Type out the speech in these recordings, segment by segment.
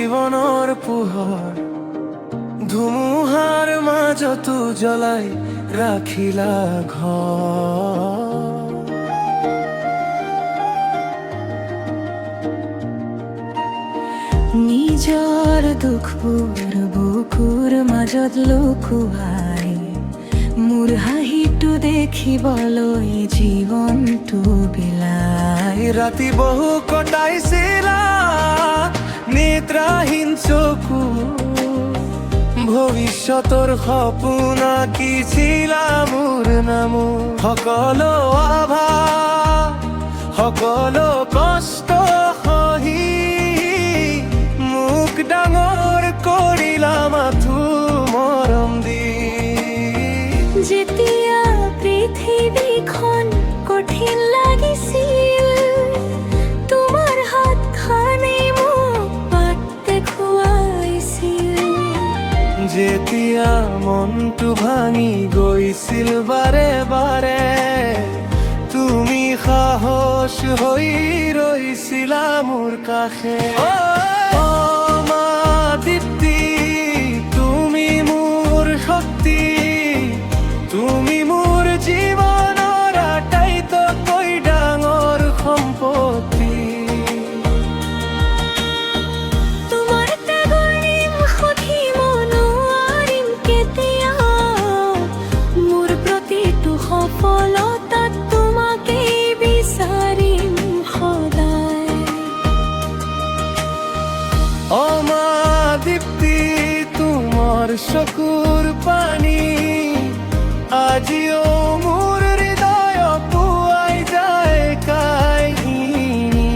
জীৱনৰ পোহৰ ধুমুহাৰ মাজতো জ্বলাই ৰাখিলা ঘৰ। নিজৰ দুখবোৰ বুকুৰ মাজত লুকুৱাই মোৰ হাঁহিটো দেখিবলৈ জীৱনটো বিলাই। ৰাতি বহু কটাইছিলা নিদ্ৰাহীন চকু, ভৱিষ্যতৰ সপোন আঁকিছিলা মোৰ নামো। সকলো আভাস সকলো কষ্ট সহি মোক ডাঙৰ কৰিলা মাথো মৰম দি। যেতিয়া পৃথিৱীখন কঠিন লাগিছিল তোমাৰ হাতখনে মোক বাট দেখুৱাইছিল। যেতিয়া মনটো ভাঙি গৈছিল বাৰে বাৰে তুমি সাহস হৈ ৰৈছিলা মোৰ কাষে। অ মা দীপ্তি তুমি মোৰ শক্তি, তুমি মোৰ জীৱনৰ আটাইতকৈ ডাঙৰ সম্পত্তি। তোমাৰ ত্যাগৰ সখিব নোৱাৰিম কেতিয়াও, মোৰ প্ৰতিটো সফলতাত তোমাকেই বিচাৰিম সদায়। অ মা দীপ্তি তোমাৰ চকুৰ পানী আজিও মোৰ হৃদয় পুৱাই যায় কাহিনী।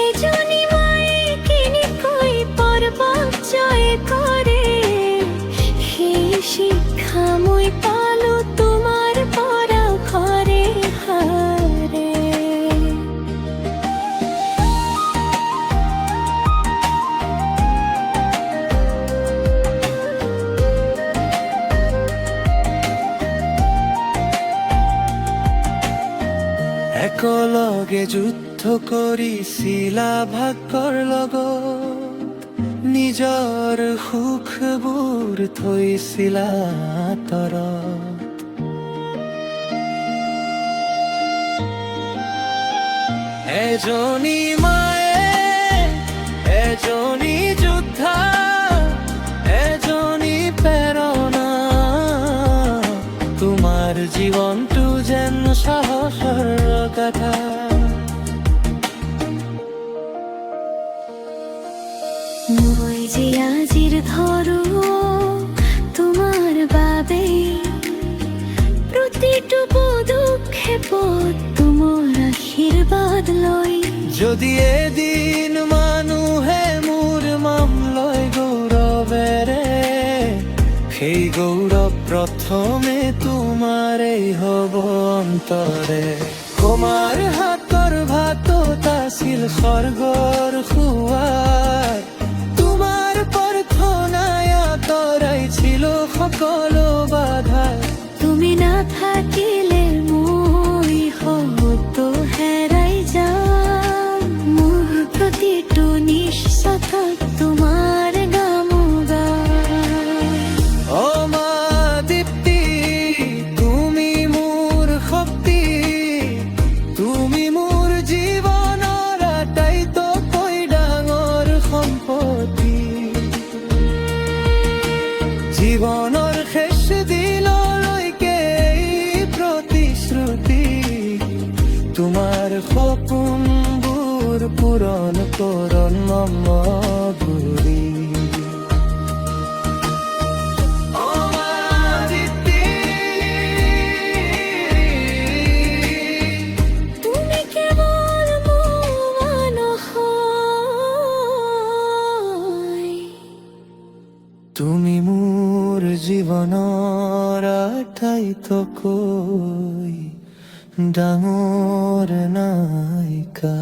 এজনী মায়ে কেনেকৈ পৰ্বত জয় কৰে সেই শিক্ষা মই পালো তোমাৰ পৰা ঘৰে ঘৰে। একেলগে যুদ্ধ কৰিছিলা ভাগ্যৰ লগত, নিজৰ সুখবোৰ থৈছিলা আঁতৰত। এজনী মায়ে এজনী যোদ্ধা এজনী প্ৰেৰণা, তোমাৰ জীৱনটো যেন সাহসৰ কথা। মই যে আজিৰ ধৰো তোমাৰ বাবে, প্ৰতিটো পদক্ষেপত তোমাৰ আশীৰ্বাদ লৈ। যদি এদিন মানুহে মোৰ নাম লয় গৌৰৱেৰে, সেই গৌৰৱ প্ৰথমে তোমাৰেই হ'ব অন্তৰে। তোমাৰ হাতৰ ভাতত আছিল স্বৰ্গৰ সোৱাদ, তোমাৰ প্ৰাৰ্থনাই আঁতৰাইছিল সকলো বাধা। তুমি নাথাকিলে মই হয়তো হেৰাই যাম, মোৰ প্ৰতিটো নিশ্চয়তাত তোমাৰ গান। অ মা দীপ্তি তুমি মোৰ শক্তি, তুমি মোৰ জীৱনৰ আটাইতকৈ ডাঙৰ সম্পত্তি। জীৱনৰ শেষ দিনলৈকে এই প্ৰতিশ্ৰুতি, তোমাৰ সপোনবোৰ পূৰণ কৰণ মমগুৰি। তুমি কেৱল মোৰ নহয়, তুমি মোৰ জীৱনৰ আটাইতকৈ ডাঙৰ নায়িকা।